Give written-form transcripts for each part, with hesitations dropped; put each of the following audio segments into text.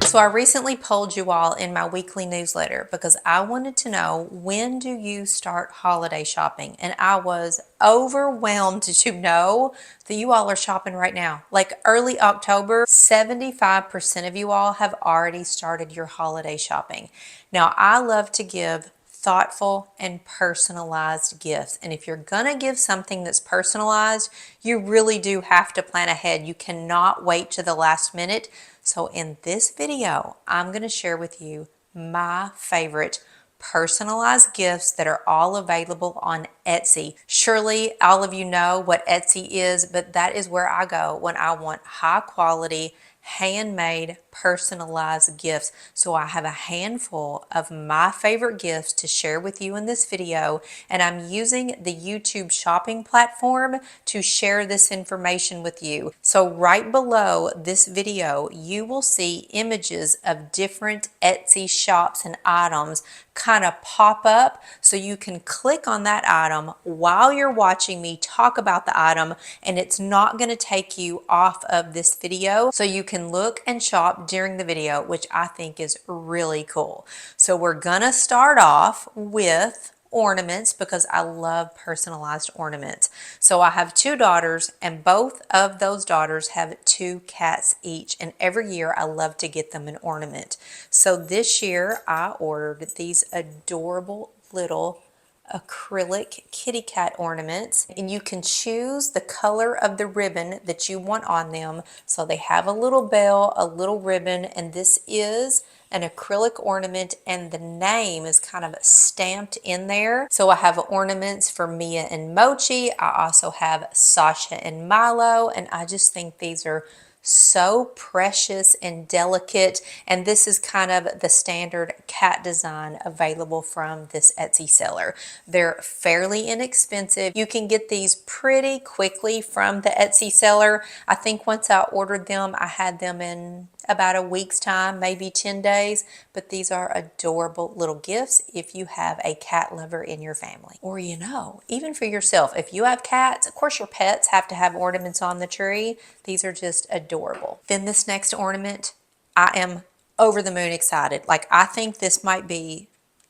So I recently polled you all in my weekly newsletter because I wanted to know, when do you start holiday shopping? And I was overwhelmed to know that you all are shopping right now. Like early October, 75% of you all have already started your holiday shopping. Now, I love to give thoughtful and personalized gifts. And if you're gonna give something that's personalized, you really do have to plan ahead. You cannot wait to the last minute. So in this video, I'm gonna share with you my favorite personalized gifts that are all available on Etsy. Surely all of you know what Etsy is, but that is where I go when I want high quality, handmade, personalized gifts. So I have a handful of my favorite gifts to share with you in this video, and I'm using the YouTube shopping platform to share this information with you. So right below this video, you will see images of different Etsy shops and items kind of pop up, so you can click on that item while you're watching me talk about the item, and it's not going to take you off of this video, so you can look and shop during the video, which I think is really cool. So we're gonna start off with ornaments because I love personalized ornaments. So I have two daughters, and both of those daughters have two cats each, and every year I love to get them an ornament. So this year I ordered these adorable little acrylic kitty cat ornaments, and you can choose the color of the ribbon that you want on them. So they have a little bell, a little ribbon, and this is an acrylic ornament, and the name is kind of stamped in there. So I have ornaments for Mia and Mochi. I also have Sasha and Milo, and I just think these are so precious and delicate, and this is kind of the standard cat design available from this Etsy seller. They're fairly inexpensive. You can get these pretty quickly from the Etsy seller. I think once I ordered them, I had them in about a week's time, maybe 10 days, but these are adorable little gifts if you have a cat lover in your family. Or, you know, even for yourself, if you have cats, of course your pets have to have ornaments on the tree. These are just adorable. Then this next ornament, I am over the moon excited. Like, I think this might be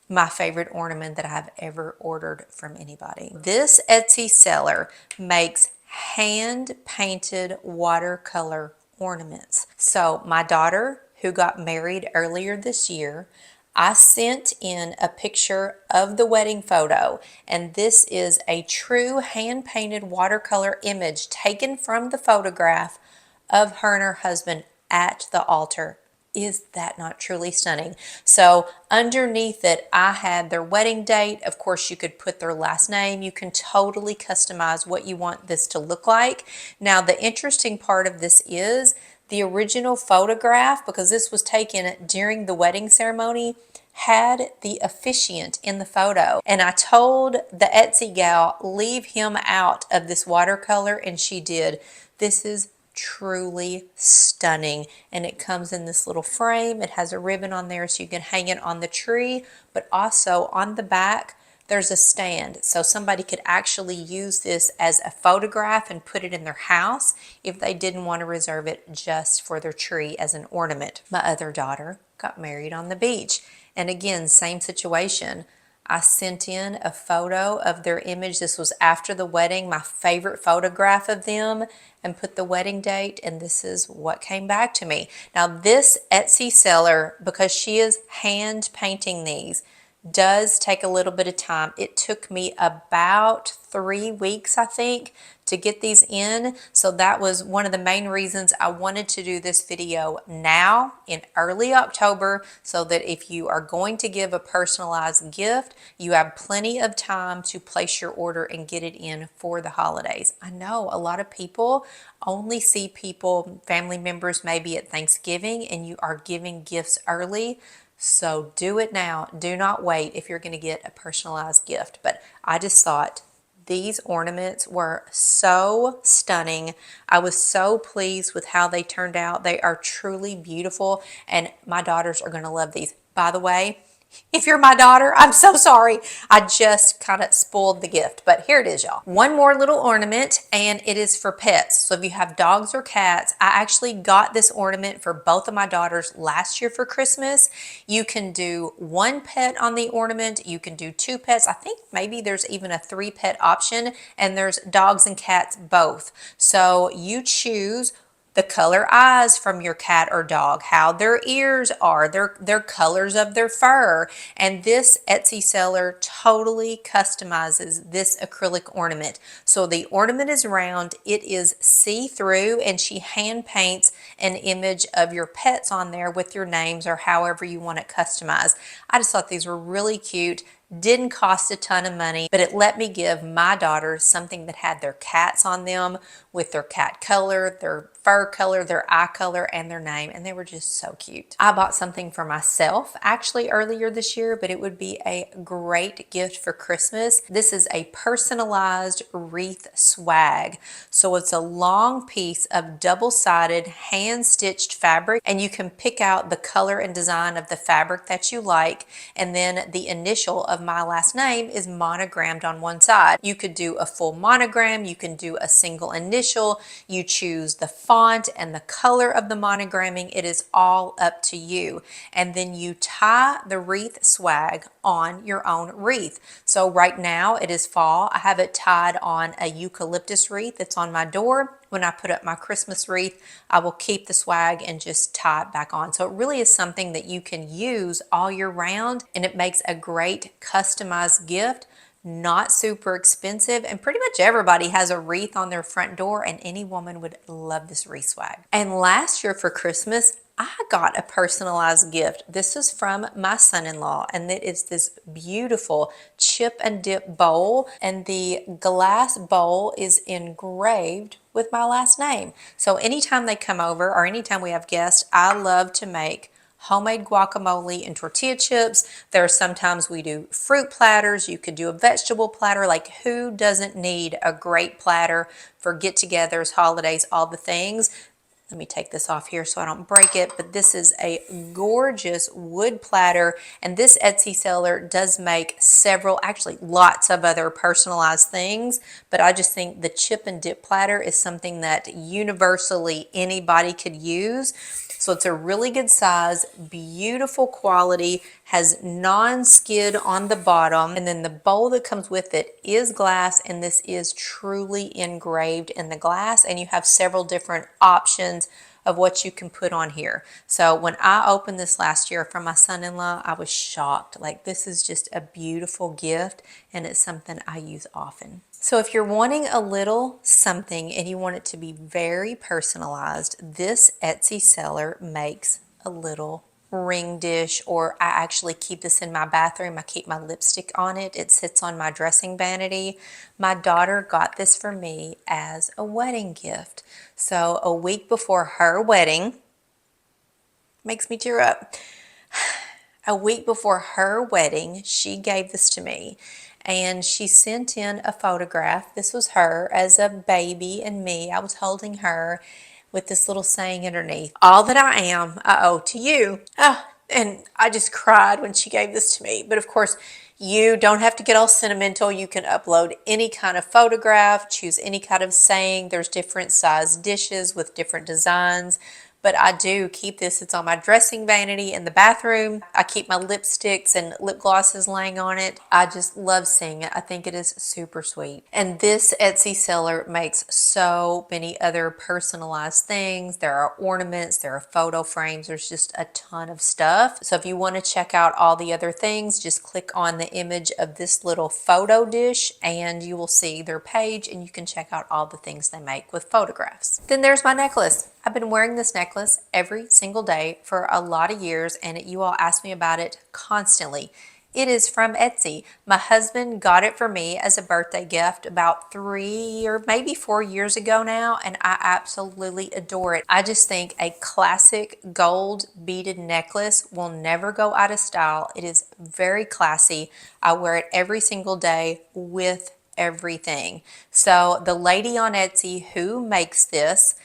my favorite ornament that I've ever ordered from anybody. This Etsy seller makes hand-painted watercolor ornaments. So my daughter, who got married earlier this year, I sent in a picture of the wedding photo, and this is a true hand-painted watercolor image taken from the photograph of her and her husband at the altar. Is that not truly stunning? So underneath it, I had their wedding date. Of course, you could put their last name. You can totally customize what you want this to look like. Now, the interesting part of this is the original photograph, because this was taken during the wedding ceremony, had the officiant in the photo. And I told the Etsy gal, leave him out of this watercolor, and she did. This is truly stunning, and it comes in this little frame. It has a ribbon on there so you can hang it on the tree, but also on the back there's a stand, so somebody could actually use this as a photograph and put it in their house if they didn't want to reserve it just for their tree as an ornament. My other daughter got married on the beach, and again, same situation. I sent in a photo of their image. This was after the wedding, my favorite photograph of them, and put the wedding date, and this is what came back to me. Now, this Etsy seller, because she is hand painting these, does take a little bit of time. It took me about 3 weeks, I think, to get these in. So that was one of the main reasons I wanted to do this video now in early October, so that if you are going to give a personalized gift, you have plenty of time to place your order and get it in for the holidays. I know a lot of people only see people, family members, maybe at Thanksgiving, and you are giving gifts early. So do it now. Do not wait if you're going to get a personalized gift. But I just thought these ornaments were so stunning. I was so pleased with how they turned out. They are truly beautiful, and my daughters are going to love these. By the way, If you're my daughter, I'm so sorry. I just kind of spoiled the gift, but here it is, y'all. One more little ornament, and it is for pets. So if you have dogs or cats, I actually got this ornament for both of my daughters last year for Christmas. You can do one pet on the ornament. You can do two pets. I think maybe there's even a three pet option, and there's dogs and cats both. So you choose the color eyes from your cat or dog, how their ears are, their colors of their fur. And this Etsy seller totally customizes this acrylic ornament. So the ornament is round, it is see-through, and she hand paints an image of your pets on there with your names or however you want it customized. I just thought these were really cute. Didn't cost a ton of money, but it let me give my daughters something that had their cats on them with their cat color, their fur color, their eye color, and their name, and they were just so cute. I bought something for myself actually earlier this year, but it would be a great gift for Christmas. This is a personalized wreath swag. So it's a long piece of double-sided hand-stitched fabric, and you can pick out the color and design of the fabric that you like, and then the initial of my last name is monogrammed on one side. You could do a full monogram, you can do a single initial, you choose the font and the color of the monogramming. It is all up to you. And then you tie the wreath swag on your own wreath. So right now it is fall. I have it tied on a eucalyptus wreath that's on my door. When I put up my Christmas wreath, I will keep the swag and just tie it back on. So it really is something that you can use all year round, and it makes a great customized gift. Not super expensive, and pretty much everybody has a wreath on their front door, and any woman would love this wreath swag. And last year for Christmas, I got a personalized gift. This is from my son-in-law, and it is this beautiful chip and dip bowl, and the glass bowl is engraved with my last name. So anytime they come over or anytime we have guests, I love to make homemade guacamole and tortilla chips. There are sometimes we do fruit platters. You could do a vegetable platter. Like, who doesn't need a great platter for get-togethers, holidays, all the things? Let me take this off here so I don't break it, but this is a gorgeous wood platter, and this Etsy seller does make several, actually lots of other personalized things, but I just think the chip and dip platter is something that universally anybody could use. So it's a really good size, beautiful quality, has non-skid on the bottom, and then the bowl that comes with it is glass, and this is truly engraved in the glass, and you have several different options of what you can put on here. So when I opened this last year from my son-in-law, I was shocked. Like, this is just a beautiful gift, and it's something I use often. So if you're wanting a little something and you want it to be very personalized, this Etsy seller makes a little ring dish, or I actually keep this in my bathroom. I keep my lipstick on it. It sits on my dressing vanity. My daughter got this for me as a wedding gift. So a week before her wedding, makes me tear up. A week before her wedding, she gave this to me, and she sent in a photograph. This was her as a baby and me. I was holding her with this little saying underneath, "All that I am, I owe to you." Oh, and I just cried when she gave this to me. But of course, you don't have to get all sentimental. You can upload any kind of photograph, choose any kind of saying. There's different size dishes with different designs. But I do keep this. It's on my dressing vanity in the bathroom. I keep my lipsticks and lip glosses laying on it. I just love seeing it. I think it is super sweet. And this Etsy seller makes so many other personalized things. There are ornaments, there are photo frames. There's just a ton of stuff. So if you want to check out all the other things, just click on the image of this little photo dish and you will see their page, and you can check out all the things they make with photographs. Then there's my necklace. I've been wearing this necklace every single day for a lot of years, and you all ask me about it constantly. It is from Etsy. My husband got it for me as a birthday gift about 3 or maybe 4 years ago now, and I absolutely adore it. I just think a classic gold beaded necklace will never go out of style. It is very classy. I wear it every single day with everything. So the lady on Etsy who makes this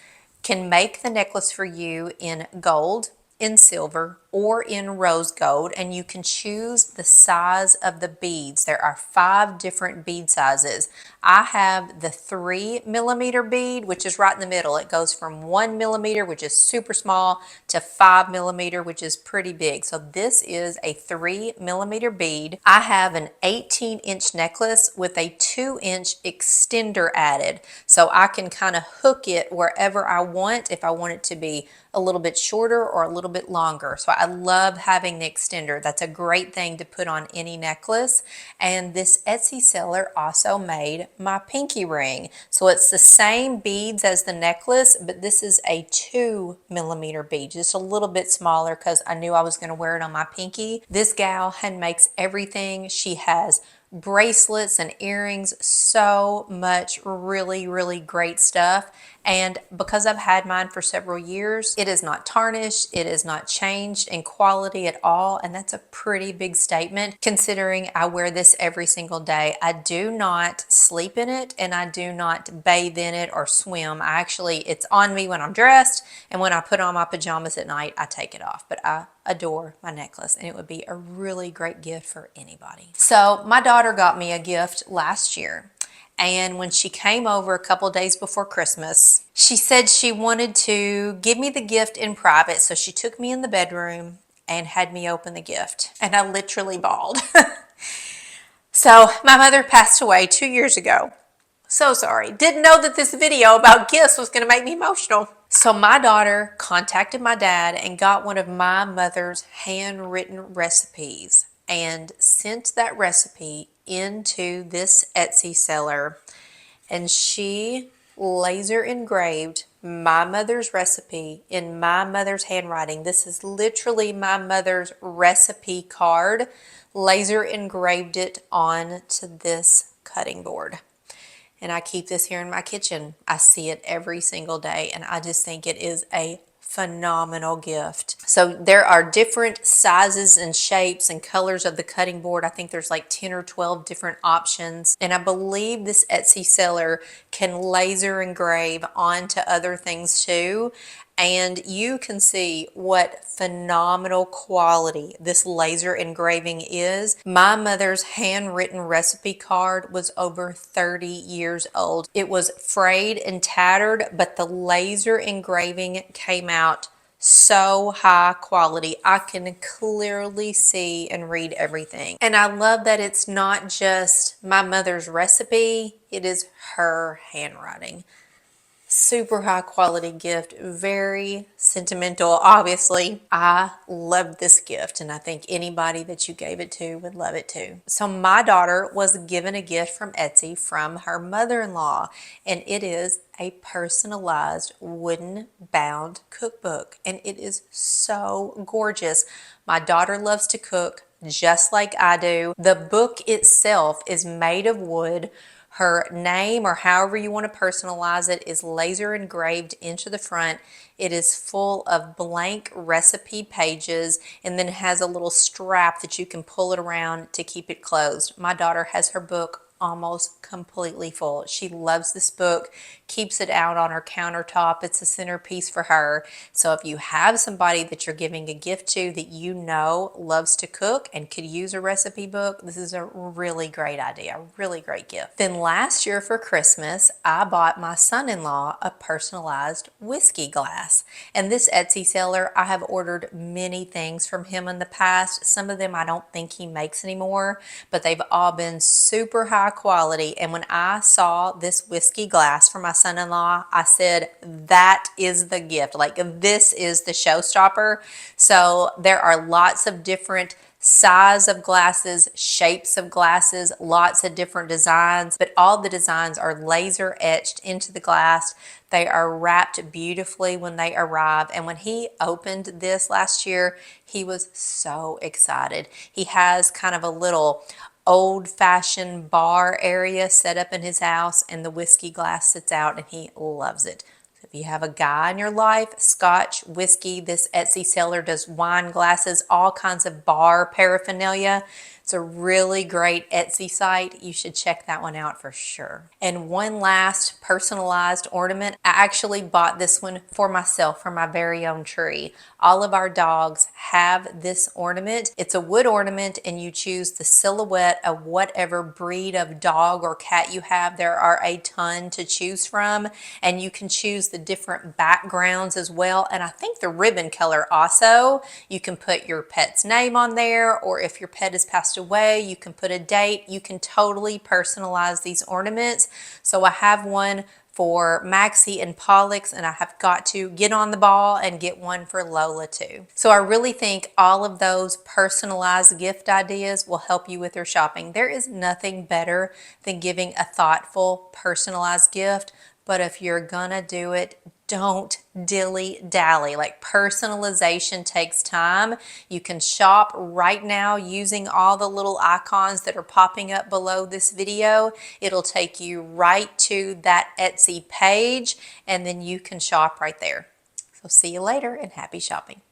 can make the necklace for you in gold, in silver, or in rose gold, and you can choose the size of the beads. There are 5 different bead sizes. I have the 3mm bead, which is right in the middle. It goes from 1mm, which is super small, to 5mm, which is pretty big. So this is a 3mm bead. I have an 18-inch necklace with a 2-inch extender added, so I can kind of hook it wherever I want, if I want it to be a little bit shorter or a little bit longer. So I love having the extender. That's a great thing to put on any necklace. And this Etsy seller also made my pinky ring. So it's the same beads as the necklace, but this is a 2mm bead, just a little bit smaller because I knew I was going to wear it on my pinky. This gal hand makes everything. She has bracelets and earrings, so much really great stuff. And because I've had mine for several years, it is not tarnished, it is not changed in quality at all, and that's a pretty big statement considering I wear this every single day. I do not sleep in it, and I do not bathe in it or swim. It's on me when I'm dressed, and when I put on my pajamas at night, I take it off. But I adore my necklace, and it would be a really great gift for anybody. So my daughter got me a gift last year, and when she came over a couple days before Christmas, she said she wanted to give me the gift in private. So she took me in the bedroom and had me open the gift, and I literally bawled. So my mother passed away 2 years ago. So sorry. Didn't know that this video about gifts was going to make me emotional. So my daughter contacted my dad and got one of my mother's handwritten recipes and sent that recipe into this Etsy seller, and she laser engraved my mother's recipe in my mother's handwriting. This is literally my mother's recipe card. Laser engraved it onto this cutting board. And I keep this here in my kitchen. I see it every single day, and I just think it is a phenomenal gift. So there are different sizes and shapes and colors of the cutting board. I think there's like 10 or 12 different options. And I believe this Etsy seller can laser engrave onto other things too. And you can see what phenomenal quality this laser engraving is. My mother's handwritten recipe card was over 30 years old. It was frayed and tattered, but the laser engraving came out so high quality. I can clearly see and read everything. And I love that it's not just my mother's recipe, it is her handwriting. Super high quality gift, very sentimental. Obviously, I love this gift, and I think anybody that you gave it to would love it too. So my daughter was given a gift from Etsy from her mother-in-law, and it is a personalized wooden bound cookbook, and it is so gorgeous. My daughter loves to cook just like I do. The book itself is made of wood. Her name, or however you want to personalize it, is laser engraved into the front. It is full of blank recipe pages, and then it has a little strap that you can pull it around to keep it closed. My daughter has her book almost completely full. She loves this book, keeps it out on her countertop. It's a centerpiece for her. So if you have somebody that you're giving a gift to that you know loves to cook and could use a recipe book, this is a really great idea, a really great gift. Then last year for Christmas, I bought my son-in-law a personalized whiskey glass. And this Etsy seller, I have ordered many things from him in the past. Some of them I don't think he makes anymore, but they've all been super high quality. And when I saw this whiskey glass for my son-in-law, I said, that is the gift. Like, this is the showstopper. So there are lots of different size of glasses, shapes of glasses, lots of different designs, but all the designs are laser etched into the glass. They are wrapped beautifully when they arrive. And when he opened this last year, he was so excited. He has kind of a little old-fashioned bar area set up in his house, and the whiskey glass sits out, and he loves it. So if you have a guy in your life, scotch, whiskey, this Etsy seller does wine glasses, all kinds of bar paraphernalia. It's a really great Etsy site. You should check that one out for sure. And one last personalized ornament. I actually bought this one for myself for my very own tree. All of our dogs have this ornament. It's a wood ornament and you choose the silhouette of whatever breed of dog or cat you have. There are a ton to choose from, and you can choose the different backgrounds as well. And I think the ribbon color also, you can put your pet's name on there, or if your pet has passed away, you can put a date. You can totally personalize these ornaments. So I have one for Maxie and Pollux, and I have got to get on the ball and get one for Lola too. So I really think all of those personalized gift ideas will help you with your shopping. There is nothing better than giving a thoughtful, personalized gift, but if you're gonna do it, don't dilly-dally. Like, personalization takes time. You can shop right now using all the little icons that are popping up below this video. It'll take you right to that Etsy page, and then you can shop right there. So see you later and happy shopping.